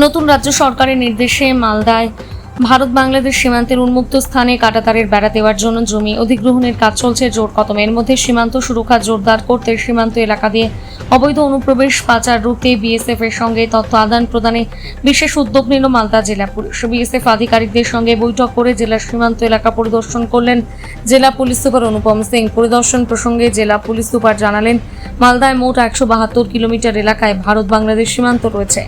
নতুন রাজ্য সরকারের নির্দেশে মালদায় ভারত বাংলাদেশ সীমান্তের উন্মুক্ত স্থানে কাঁটাতারের বেড়া দেওয়ার জন্য জমি অধিগ্রহণের কাজ চলছে জোর কদমে। এর মধ্যে সীমান্ত সুরক্ষা জোরদার করতে সীমান্ত এলাকা দিয়ে অবৈধ অনুপ্রবেশ পাচার রুখতে বিএসএফ এর সঙ্গে তথ্য আদান প্রদানে বিশেষ উদ্যোগ নিল মালদা জেলা পুলিশ। বিএসএফ আধিকারিকদের সঙ্গে বৈঠক করে জেলার সীমান্ত এলাকা পরিদর্শন করলেন জেলা পুলিশ সুপার অনুপম সিং। পরিদর্শন প্রসঙ্গে জেলা পুলিশ সুপার জানালেন, মালদায় মোট 172 কিলোমিটার এলাকায় ভারত বাংলাদেশ সীমান্ত রয়েছে।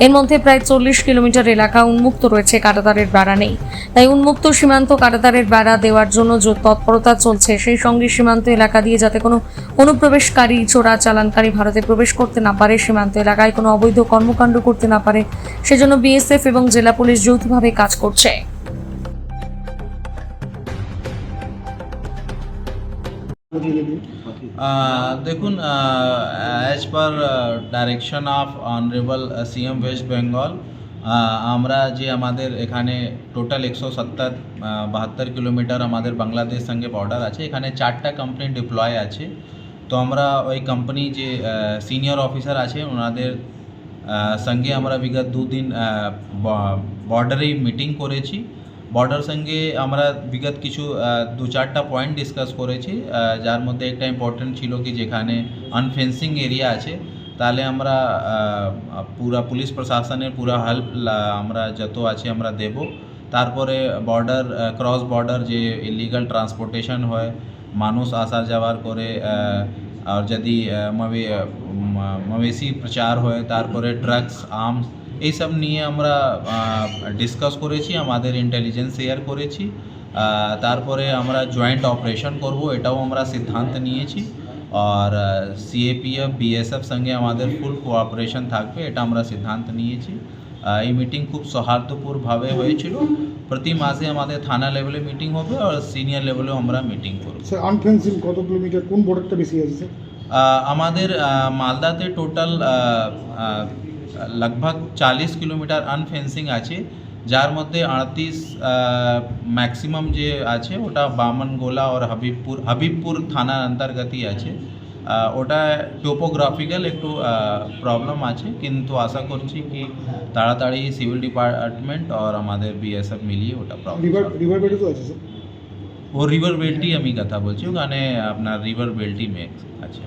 এর মধ্যে প্রায় 40 কিলোমিটার এলাকা উন্মুক্ত রয়েছে, কাঁটাতারের বেড়া নেই। তাই উন্মুক্ত সীমান্ত কাঁটাতারের বেড়া দেওয়ার জন্য তৎপরতা চলছে। সেই সঙ্গে সীমান্ত এলাকা দিয়ে যাতে কোনো অনুপ্রবেশকারী চোরাচালানকারী ভারতে প্রবেশ করতে না পারে, সীমান্ত এলাকায় কোনো অবৈধ কর্মকাণ্ড করতে না পারে, সেজন্য বিএসএফ এবং জেলা পুলিশ যৌথভাবে কাজ করছে। দেখুন, as per direction of honourable CM West Bengal, আমরা যে আমাদের এখানে টোটাল 172 কিলোমিটার আমাদের বাংলাদেশ সঙ্গে বর্ডার আছে, এখানে 4টা কোম্পানি ডিপ্লয় আছে। তো আমরা ওই কোম্পানি যে সিনিয়র অফিসার আছে ওনাদের সঙ্গে আমরা বিগত 2 দিন বর্ডারে মিটিং করেছি। বর্ডার সঙ্গে আমরা বিগত কিছু 2-4টা পয়েন্ট ডিসকাস করেছি, যার মধ্যে একটা ইম্পর্টেন্ট ছিল কি যেখানে আনফেন্সিং এরিয়া আছে তাহলে আমরা পুরা পুলিশ প্রশাসনের পুরা হেল্প আমরা যত আছে আমরা দেব। তারপরে বর্ডার ক্রস বর্ডার যে ইলিগাল ট্রান্সপোর্টেশন হয়, মানুষ আসার যাওয়ার করে, আর যদি মবেশি প্রচার হয়, তারপরে ড্রাগস আর্মস এইসব নিয়ে আমরা ডিসকাস করেছি, আমাদের ইন্টেলিজেন্স শেয়ার করেছি। তারপরে আমরা জয়েন্ট অপারেশন করব এটাও আমরা সিদ্ধান্ত নিয়েছি। আর সিএপিএফ বিএসএফ সঙ্গে আমাদের ফুল কোঅপারেশন থাকবে এটা আমরা সিদ্ধান্ত নিয়েছি। এই মিটিং খুব সৌহার্দ্যপূর্ণভাবে হয়েছিল। প্রতি মাসে আমাদের থানা লেভেলে মিটিং হবে আর সিনিয়র লেভেলেও আমরা মিটিং করব। স্যার, আনফেন্সিং কত কিলোমিটার, কোন বর্ডারটা বেশি আছে স্যার? আমাদের মালদাতে টোটাল लगभग 40 কিলোমিটার আনফেন্সিং আছে, যার মধ্যে 38 ম্যাক্সিমাম যে আছে ওটা বামনগোলা আর হাবিবপুর থানার অন্তর্গতই আছে। ওটা টোপোগ্রাফিক্যাল একটু প্রবলেম আছে, কিন্তু আশা করছি কি তাড়াতাড়ি সিভিল ডিপার্টমেন্ট আর আমাদের বিএসএফ মিলিয়ে ওটা প্রবলেম। রিভার বেডে তো আছে স্যার? ও রিভার বেল্টই আমি কথা বলছি, ওখানে আপনার রিভার বেল্টই মেক আছে।